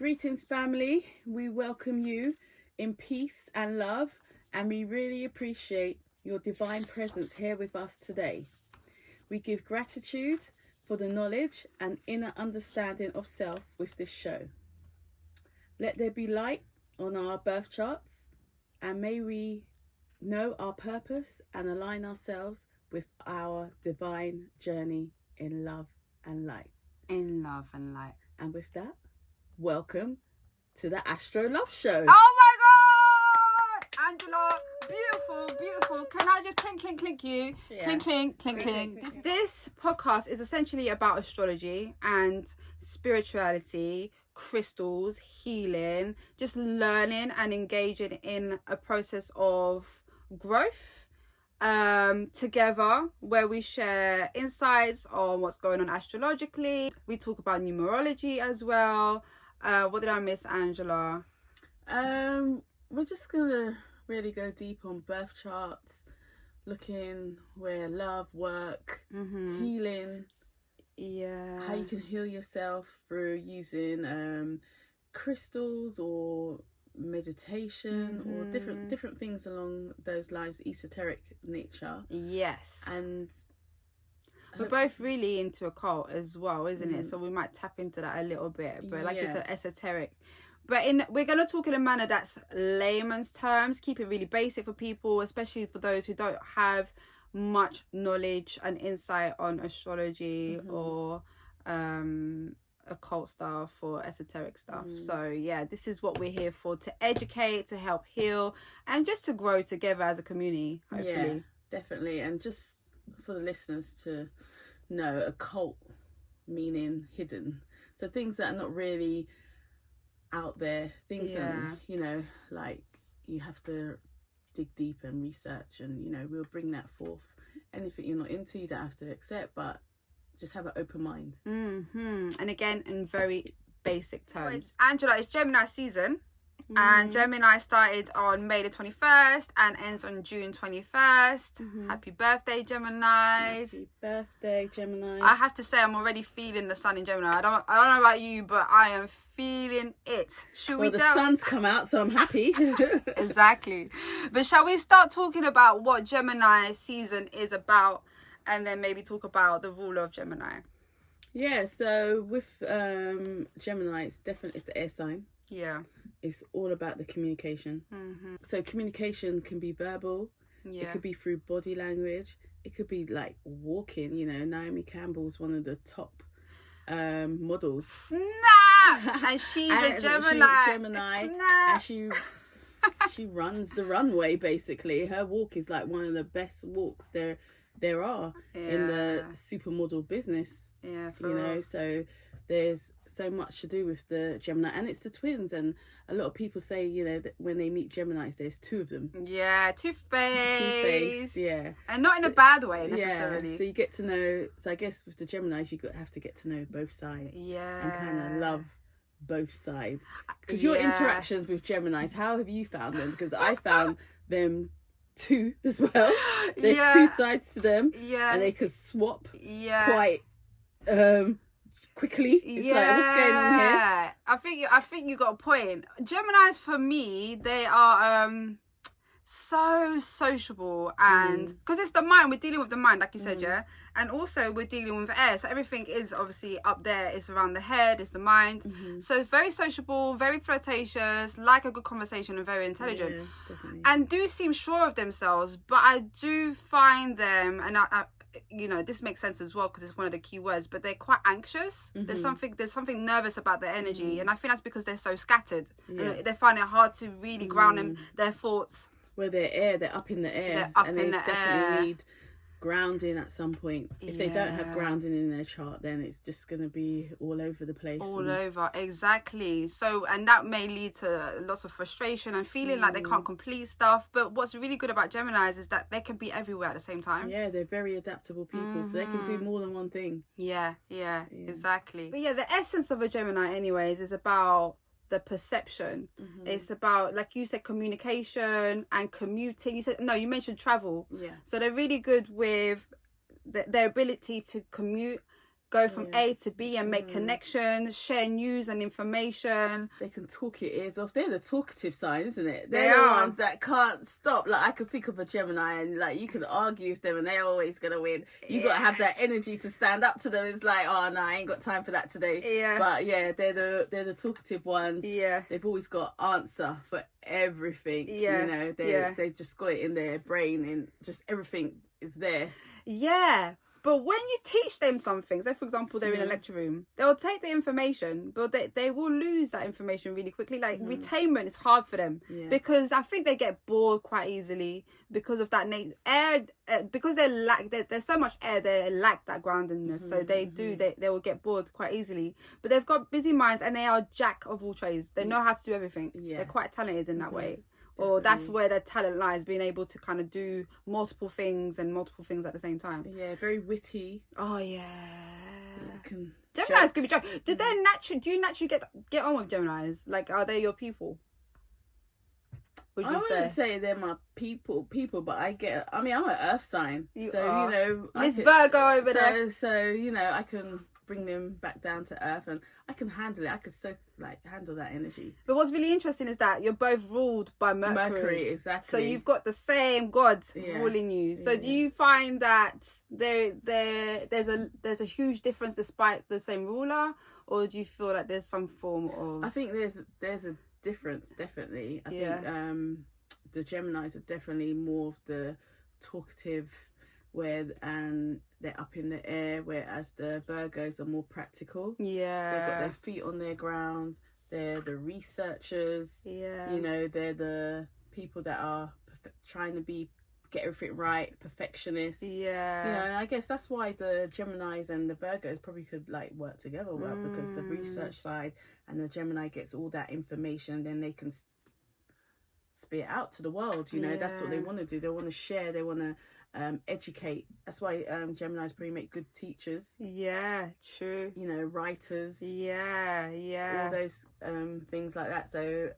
Greetings, family. We welcome you in peace and love, and we really appreciate your divine presence here with us today. We give gratitude for the knowledge and inner understanding of self with this show. Let there be light on our birth charts, and may we know our purpose and align ourselves with our divine journey in love and light. In love and light. And with that, welcome to the Astro Love Show. Oh my God! Angela, beautiful, beautiful. Can I just clink you? Yeah. Clink. This podcast is essentially about astrology and spirituality, crystals, healing, just learning and engaging in a process of growth together, where we share insights on what's going on astrologically. We talk about numerology as well. What did I miss, Angela? We're just gonna really go deep on birth charts, looking where love, work, healing, how you can heal yourself through using crystals or meditation or different things along those lines, esoteric nature. Yes. And we're both really into occult as well, isn't it? So we might tap into that a little bit, but like you said, esoteric. But we're going to talk in a manner that's layman's terms, keep it really basic for people, especially for those who don't have much knowledge and insight on astrology or occult stuff or esoteric stuff. So yeah, this is what we're here for, to educate, to help heal, and just to grow together as a community, hopefully. Yeah, definitely. And just for the listeners to know, occult meaning hidden, so things that are not really out there, things that, you know, like you have to dig deep and research, and you know, we'll bring that forth. Anything you're not into, you don't have to accept, but just have an open mind. And again, in very basic terms. Angela, it's Gemini season. And Gemini started on May the 21st and ends on June 21st. Happy birthday, Gemini. Happy birthday, Gemini. I have to say, I'm already feeling the sun in Gemini. I don't know about you, but I am feeling it. The sun's come out, so I'm happy. Exactly. But shall we start talking about what Gemini season is about, and then maybe talk about the ruler of Gemini? Yeah, so with Gemini, it's the air sign. Yeah. It's all about the communication. So communication can be verbal. It could be through body language. It could be like walking. You know, Naomi Campbell's one of the top models. Snap! And she's a Gemini. Snap! And she runs the runway, basically. Her walk is like one of the best walks there are in the supermodel business. Yeah, you know, so there's so much to do with the Gemini, and it's the twins, and a lot of people say, you know, that when they meet Geminis, there's two of them. Yeah, two-faced. Yeah, and not in a bad way necessarily. Yeah, so you get to know. So I guess with the Geminis, you have to get to know both sides. Yeah, and kind of love both sides. Because your interactions with Geminis, how have you found them? Because I found them two as well. There's two sides to them. Yeah, and they could swap. Yeah, quite quickly. It's like, what's going on here? I think you got a point. Geminis, for me, they are so sociable, and because it's the mind, we're dealing with the mind, like you said, and also we're dealing with air, so everything is obviously up there. It's around the head, it's the mind. So very sociable, very flirtatious, like a good conversation, and very intelligent, and do seem sure of themselves. But I do find them, and I you know, this makes sense as well because it's one of the key words, but they're quite anxious. There's something nervous about their energy, and I think that's because they're so scattered. And they find it hard to really ground their thoughts. Well, they're up in the air, and they definitely need grounding at some point. If they don't have grounding in their chart, then it's just going to be all over the place. Over, exactly. So, and that may lead to lots of frustration and feeling like they can't complete stuff. But what's really good about Geminis is that they can be everywhere at the same time. Yeah, they're very adaptable people, so they can do more than one thing. Yeah, exactly. But yeah, the essence of a Gemini anyways is about the perception. It's about, like you said, communication and commuting. You mentioned travel. So they're really good with their ability to commute, go from A to B and make connections, share news and information. They can talk your ears off. They're the talkative side, isn't it? They They're the are. ones that can't stop. Like, I can think of a Gemini, and like, you can argue with them and they're always gonna win. You gotta have that energy to stand up to them. It's like, oh no, I ain't got time for that today. Yeah. But yeah, they're the talkative ones. Yeah. They've always got answer for everything. Yeah. You know, they just got it in their brain, and just everything is there. Yeah. But when you teach them something, say for example they're in a lecture room, they'll take the information, but they will lose that information really quickly. Like retainment is hard for them because I think they get bored quite easily because of that air. Because there's so much air, they lack that groundedness. So they will get bored quite easily. But they've got busy minds and they are jack of all trades. They know how to do everything. Yeah. They're quite talented in that way. Definitely. Or that's where their talent lies, being able to kind of do multiple things at the same time. Yeah, very witty. Oh yeah. Geminis can be jokes. Do you naturally get on with Geminis? Like, are they your people? I wouldn't say they're my people, but I'm an earth sign. You know, Miss Virgo over there. So, you know, I can bring them back down to earth, and I can handle it. I can handle that energy. But what's really interesting is that you're both ruled by Mercury. Exactly. So you've got the same god ruling you. So do you find that there's a huge difference despite the same ruler, or do you feel like there's some form of? I think there's a difference, definitely. I think the Geminis are definitely more of the talkative, and they're up in the air, whereas the Virgos are more practical. Yeah. They've got their feet on their ground. They're the researchers. Yeah. You know, they're the people that are trying to get everything right, perfectionists. Yeah. You know, and I guess that's why the Geminis and the Virgos probably could work together well, because the research side and the Gemini gets all that information, then they can spit it out to the world. You know, that's what they want to do. They want to share. They want to educate. That's why Geminis probably make good teachers. Yeah, true. You know, writers. Yeah. All those things like that. So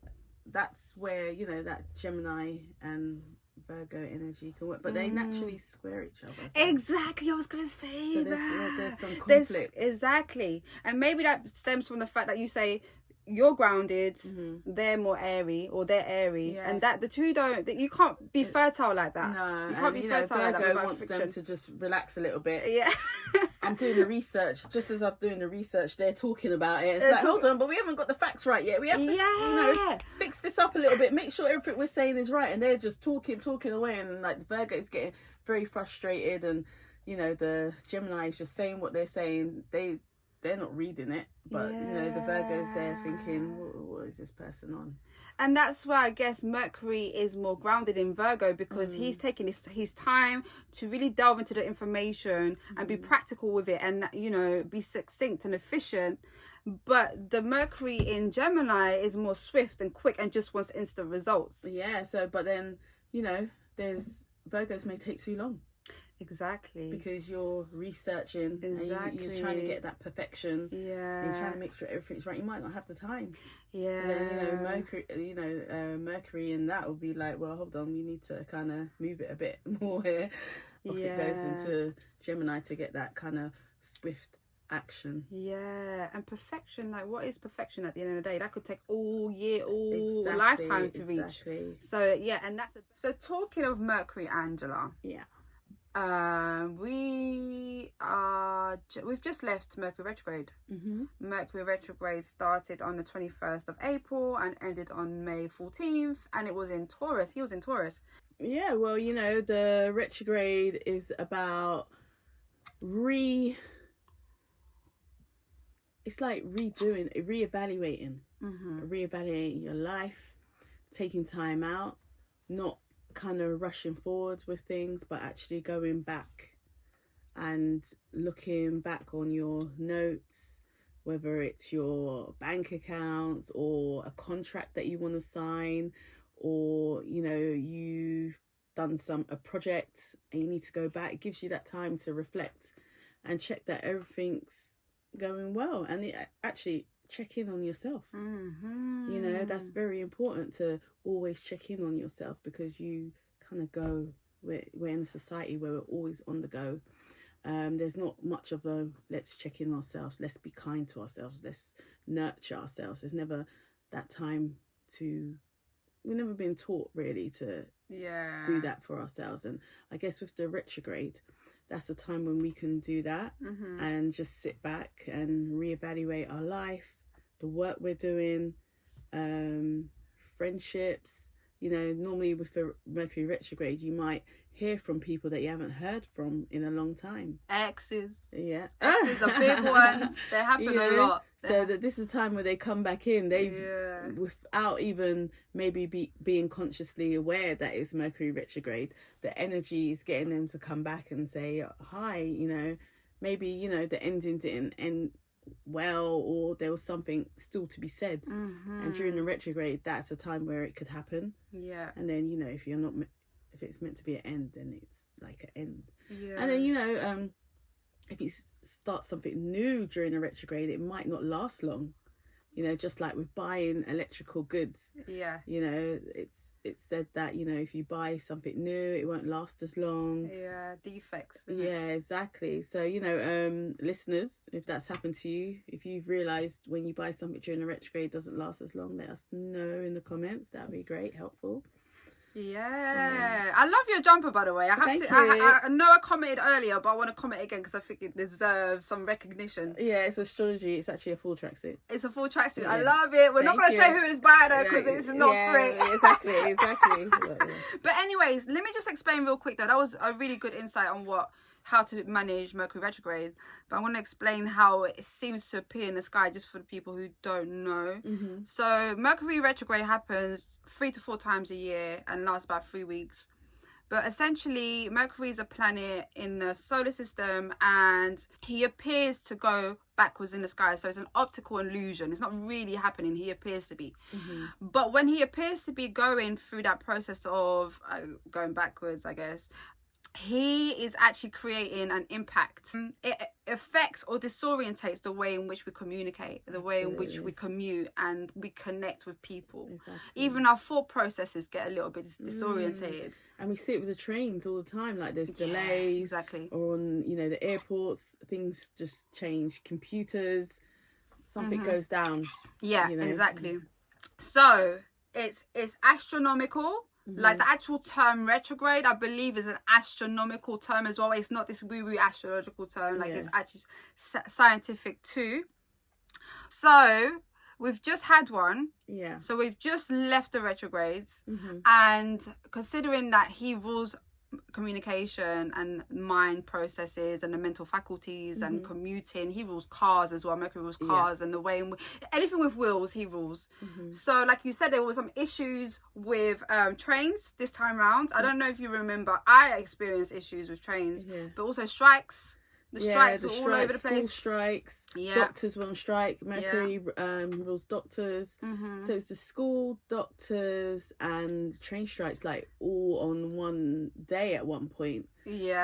that's where, you know, that Gemini and Virgo energy can work, but they naturally square each other. So. Exactly, I was gonna say so there's some conflict. Exactly, and maybe that stems from the fact that you say you're grounded, they're more airy, or they're airy, and that the two you can't be fertile like that. No, you can't be fertile like that. Virgo wants them to just relax a little bit. Yeah. I'm doing the research. Just as I'm doing the research, they're talking about it. It's hold on, but we haven't got the facts right yet. We have to, fix this up a little bit. Make sure everything we're saying is right. And they're just talking away. And the Virgo is getting very frustrated. And, you know, the Gemini is just saying what they're saying. They're not reading it. But, you know, the Virgo's there thinking, what is this person on? And that's why I guess Mercury is more grounded in Virgo, because he's taking his time to really delve into the information and be practical with it, and, you know, be succinct and efficient. But the Mercury in Gemini is more swift and quick and just wants instant results. Yeah, but then, you know, Virgos may take too long. Exactly. Because you're researching and you're trying to get that perfection. Yeah. You're trying to make sure everything's right. You might not have the time. Yeah. So then, Mercury in that will be like, well, hold on, we need to kind of move it a bit more here. Off it goes into Gemini to get that kind of swift action. Yeah. And perfection, what is perfection at the end of the day? That could take all lifetime to reach. So yeah, and so talking of Mercury, Angela. Yeah. We've just left Mercury retrograde. Mercury retrograde started on the 21st of April and ended on May 14th, and it was in Taurus. He was in Taurus. Yeah, well, you know, the retrograde is about reevaluating your life, taking time out, not kind of rushing forwards with things, but actually going back and looking back on your notes, whether it's your bank accounts or a contract that you want to sign, or, you know, you've done a project and you need to go back. It gives you that time to reflect and check that everything's going well, and actually check in on yourself. You know, that's very important, to always check in on yourself, because you kind of we're in a society where we're always on the go. There's not much of a let's check in ourselves, let's be kind to ourselves, let's nurture ourselves. There's never that time to, we've never been taught really to do that for ourselves. And I guess with the retrograde, that's the time when we can do that and just sit back and reevaluate our life, the work we're doing, friendships. You know, normally with the Mercury retrograde, you might hear from people that you haven't heard from in a long time. Exes. Yeah. Exes are big ones. They happen a lot. So that this is a time where they come back in. They've, without even maybe being consciously aware that it's Mercury retrograde, the energy is getting them to come back and say, hi, you know, maybe, you know, the ending didn't end well, or there was something still to be said. And during the retrograde, that's a time where it could happen. And then, you know, if it's meant to be an end, then it's like an end. And then, you know, if you start something new during a retrograde, it might not last long. You know, just like with buying electrical goods. You know, it's said that, you know, if you buy something new, it won't last as long. Defects. Exactly. So, you know, listeners, if that's happened to you, if you've realised when you buy something during a retrograde it doesn't last as long, let us know in the comments. That'd be great, helpful. I love your jumper, by the way. I know I commented earlier, but I want to comment again because I think it deserves some recognition. It's astrology. It's actually a full tracksuit. It's a full tracksuit. I love it. We're not going to say who it's by though, because it's not free. Exactly. But anyways, let me just explain real quick though. That was a really good insight on how to manage Mercury retrograde, but I want to explain how it seems to appear in the sky, just for the people who don't know. So Mercury retrograde happens 3 to 4 times a year and lasts about 3 weeks. But essentially, Mercury is a planet in the solar system, and he appears to go backwards in the sky. So it's an optical illusion. It's not really happening. He appears to be. But when he appears to be going through that process of going backwards, I guess, he is actually creating an impact. It affects or disorientates the way in which we communicate, the way in which we commute and we connect with people. Even our thought processes get a little bit disorientated. And we see it with the trains all the time, like there's delays. Or on, you know, the airports, things just change. Computers, something goes down. You know? So it's astronomical. Like the actual term retrograde, I believe, is an astronomical term as well. It's not this woo-woo astrological term. Like it's actually scientific too. So we've just had one. So we've just left the retrogrades. And considering that he rules communication and mind processes and the mental faculties and commuting, he rules cars as well. Mercury rules cars and the way anything with wheels he rules. So like you said, there was some issues with trains this time round. I don't know if you remember, I experienced issues with trains, but also strikes. The strikes were all over the place. School strikes. Doctors were on strike. Mercury rules doctors. So it's the school, doctors, and train strikes, like all on one day at one point. You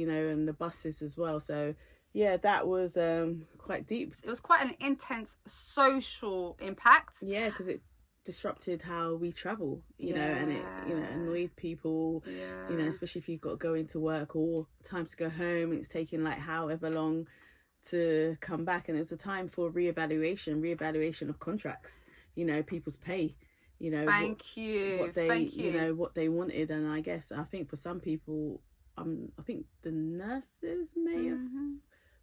know, and the buses as well. So that was quite deep. It was quite an intense social impact. Because it disrupted how we travel, you know, and it, you know, annoyed people, you know, especially if you've got to go into work or time to go home and it's taking like however long to come back. And it's a time for reevaluation of contracts, you know, people's pay, you know, you know, what they wanted. And I think for some people, I think the nurses may have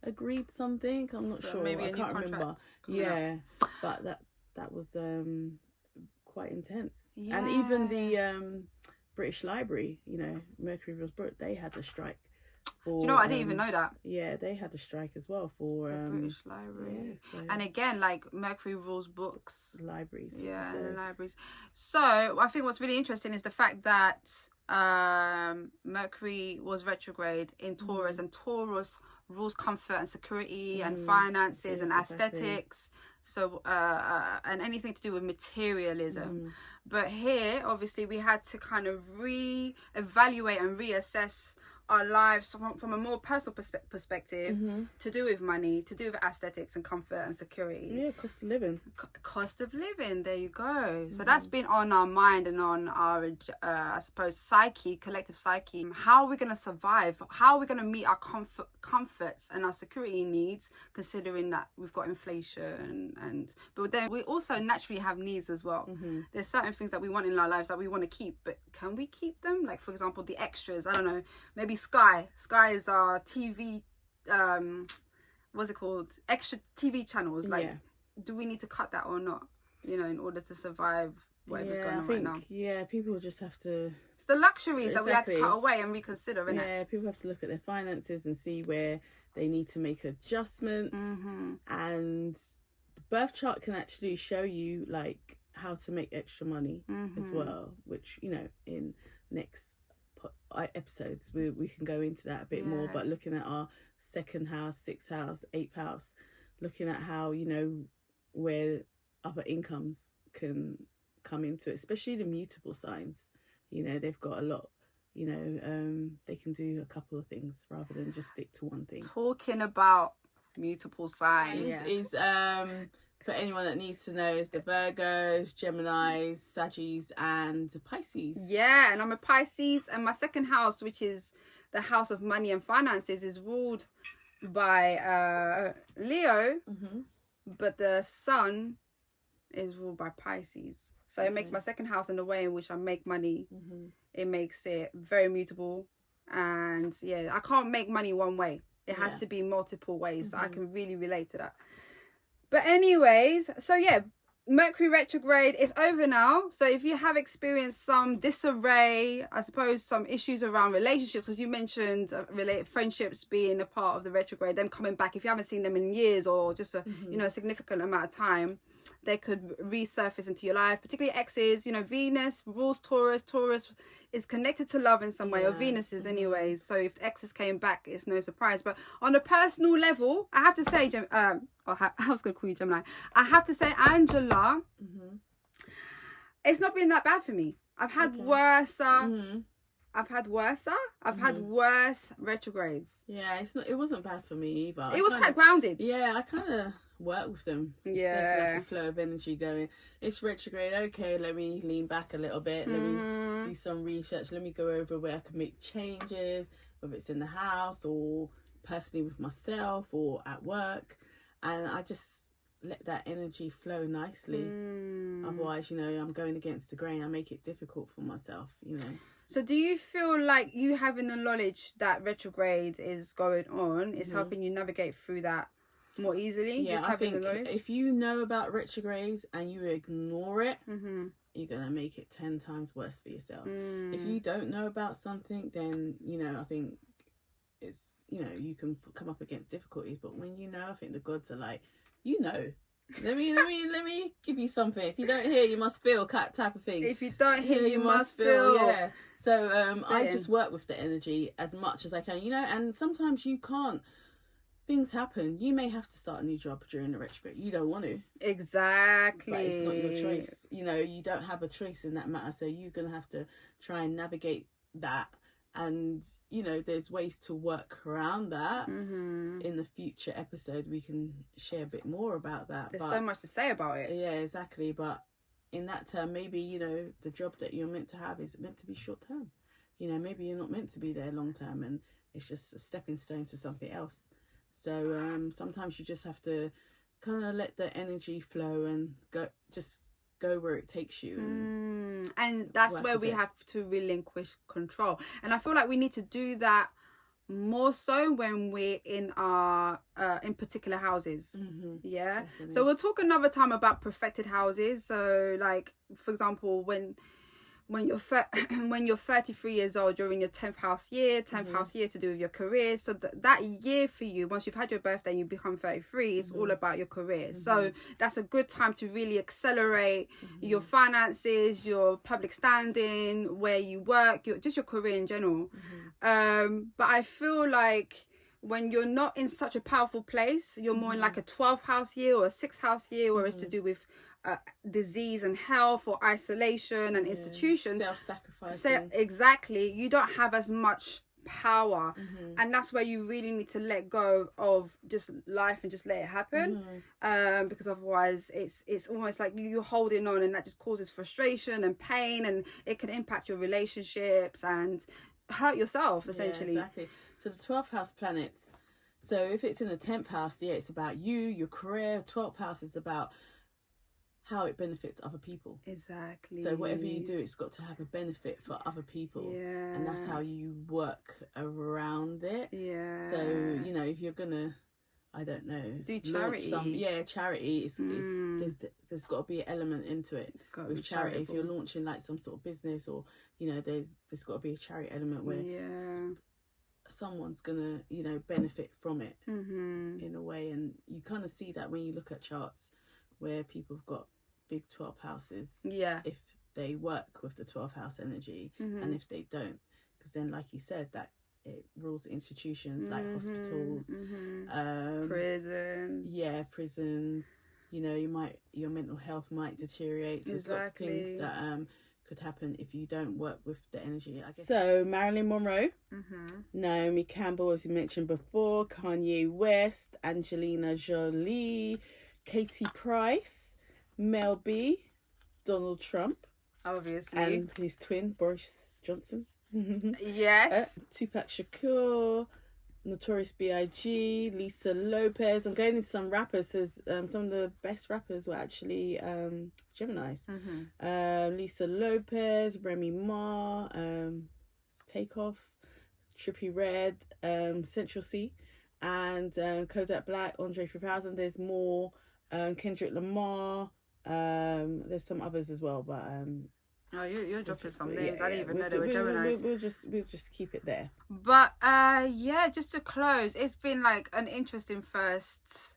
agreed something. I'm not sure. Maybe I can't remember. But that was quite intense. And even the British Library, you know, Mercury Rules Book, they had a strike for, do you know what? I didn't even know that. They had a strike as well for the British Library. And again, like Mercury Rules Books, libraries. The libraries. So I think what's really interesting is the fact that Mercury was retrograde in Taurus, and Taurus rules comfort and security and finances and aesthetics. So and anything to do with materialism. But here obviously we had to kind of re-evaluate and reassess our lives from a more personal perspective, to do with money, to do with aesthetics and comfort and security. Yeah, cost of living. Cost of living, there you go. So that's been on our mind and on our I suppose collective psyche. How are we going to survive? How are we going to meet our comforts and our security needs, considering that we've got inflation? But then we also naturally have needs as well. There's certain things that we want in our lives that we want to keep, but can we keep them? Like, for example, the extras. I don't know, maybe Sky is our TV, what's it called, extra TV channels. Like, do we need to cut that or not, in order to survive whatever's going on right now? Yeah, people just have to, it's the luxuries that we have to cut away and reconsider, innit? Yeah, people have to look at their finances and see where they need to make adjustments. And the birth chart can actually show you like how to make extra money as well, which, in next episodes we can go into that a bit more. But looking at our second house, sixth house, eighth house, looking at how, where other incomes can come into it, especially the mutable signs. They've got a lot, they can do a couple of things rather than just stick to one thing. Talking about mutable signs is for anyone that needs to know, is the Virgos, Geminis, Saggies and Pisces. Yeah, and I'm a Pisces, and my second house, which is the house of money and finances, is ruled by Leo, but the sun is ruled by Pisces. So it makes my second house, in the way in which I make money, it makes it very mutable. And I can't make money one way. It has to be multiple ways. So I can really relate to that. But anyways, so Mercury retrograde is over now. So if you have experienced some disarray, I suppose some issues around relationships, as you mentioned, friendships being a part of the retrograde, them coming back, if you haven't seen them in years or just a a significant amount of time, they could resurface into your life, particularly exes. Venus rules Taurus. Taurus is connected to love in some way, or Venus is anyways. So if exes came back, it's no surprise. But on a personal level, I have to say, I was going to call you Gemini. I have to say, Angela, it's not been that bad for me. I've had worse. I've had worse. I've had worse retrogrades. Yeah, it wasn't bad for me either. It was quite grounded. Yeah, I kind of work with them. There's like a flow of energy going. It's retrograde. Okay, let me lean back a little bit. Let me do some research. Let me go over where I can make changes, whether it's in the house or personally with myself or at work. And I just let that energy flow nicely. Otherwise, I'm going against the grain. I make it difficult for myself, So do you feel like you having the knowledge that retrograde is going on is helping you navigate through that more easily? Yeah, I think if you know about retrogrades and you ignore it, you're going to make it 10 times worse for yourself. If you don't know about something, then, I think it's, you can come up against difficulties. But when I think the gods are like, let me give you something. If you don't hear, you must feel, type of thing. If you don't hear, you must feel. Yeah. So I just work with the energy as much as I can, and sometimes you can't. Things happen. You may have to start a new job during the retrograde. You don't want to. Exactly. But it's not your choice. You don't have a choice in that matter. So you're going to have to try and navigate that. And, there's ways to work around that. In the future episode, we can share a bit more about that. There's so much to say about it. Yeah, exactly. But in that term, maybe, the job that you're meant to have is meant to be short term. Maybe you're not meant to be there long term and it's just a stepping stone to something else. So sometimes you just have to kind of let the energy flow and go where it takes you. And that's where we have to relinquish control. And I feel like we need to do that more so when we're in our in particular houses. Definitely. So we'll talk another time about perfected houses. So like, for example, when you're 33 years old, you're in your 10th house year. 10th house year to do with your career. So that year for you, once you've had your birthday and you become 33, it's all about your career. So that's a good time to really accelerate your finances, your public standing, where you work, just your career in general. But I feel like when you're not in such a powerful place, you're more in like a 12th house year or a 6th house year, where it's to do with disease and health or isolation and institutions. Self-sacrificing. Exactly. You don't have as much power, and that's where you really need to let go of just life and just let it happen, because otherwise it's almost like you're holding on, and that just causes frustration and pain, and it can impact your relationships and hurt yourself essentially. Yeah, exactly. So the 12th house planets, so if it's in the 10th house, yeah, it's about you, your career. 12th house is about how it benefits other people. Exactly. So whatever you do, it's got to have a benefit for other people. Yeah. And that's how you work around it. Yeah. So, you know, if you're gonna, I don't know, do charity. Charity. There's got to be an element into it with charity. If you're launching like some sort of business, or you know, there's got to be a charity element where someone's gonna, you know, benefit from it in a way. And you kind of see that when you look at charts where people have got big 12 houses, if they work with the 12th house energy, and if they don't, because then, like you said, that it rules institutions like hospitals, prisons. You know, your mental health might deteriorate. So there's lots of things that could happen if you don't work with the energy, I guess. So Marilyn Monroe, Naomi Campbell, as you mentioned before, Kanye West, Angelina Jolie, Katie Price, Mel B, Donald Trump, obviously, and his twin Boris Johnson. Yes. Tupac Shakur, Notorious B.I.G., Lisa Lopez. I'm going into some rappers. Some of the best rappers were actually Geminis. Lisa Lopez, Remy Ma, Takeoff, Trippie Redd, Central C, and Kodak Black, Andre 3000. There's more. Kendrick Lamar. There's some others as well, but you're dropping some names. I didn't even know they were Geminis. We'll just keep it there. But just to close, it's been like an interesting first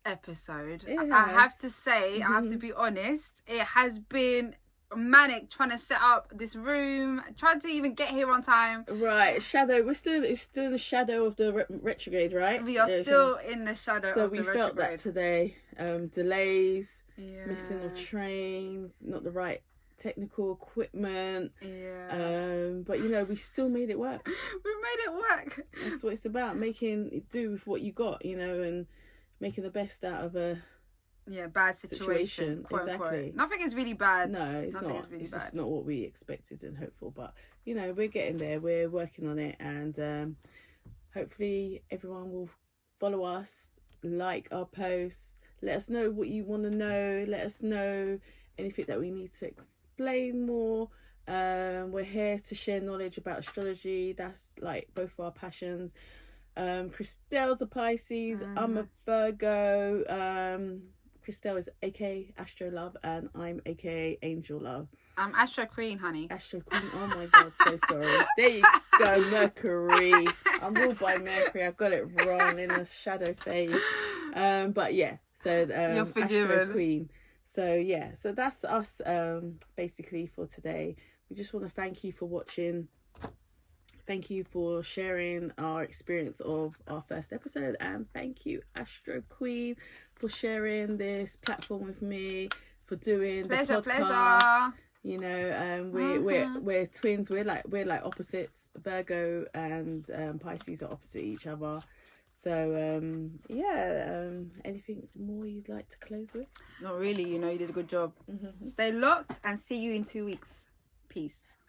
episode. I have to say, I have to be honest, it has been manic trying to set up this room, trying to even get here on time. Right, shadow. We're still in the shadow of the retrograde, right? We are still in the shadow of the retrograde. So we felt that today. Delays, missing of trains, not the right technical equipment. But you know, we still made it work. We made it work. That's what it's about, making do with what you got, you know, and making the best out of a bad situation. Quote, exactly. Quote. Nothing is really bad. No, it's Nothing not. Is really it's bad. Just not what we expected and hoped for. But you know, we're getting there. We're working on it, and hopefully everyone will follow us, like our posts. Let us know what you want to know. Let us know anything that we need to explain more. We're here to share knowledge about astrology. That's like both of our passions. Christelle's a Pisces. I'm a Virgo. Christelle is aka Astro Love, and I'm aka Angel Love. I'm Astro Queen, honey. Astro Queen. Oh my god, so sorry. There you go, Mercury. I'm ruled by Mercury. I've got it wrong in the shadow phase. But yeah, so you're forgiven. Astro Queen. So yeah, so that's us basically for today. We just want to thank you for watching. Thank you for sharing our experience of our first episode, and thank you, Astro Queen, for sharing this platform with me, for doing the podcast. Pleasure. You know, we're twins. We're like opposites. Virgo and Pisces are opposite each other. So anything more you'd like to close with? Not really. You know, you did a good job. Stay locked, and see you in 2 weeks. Peace.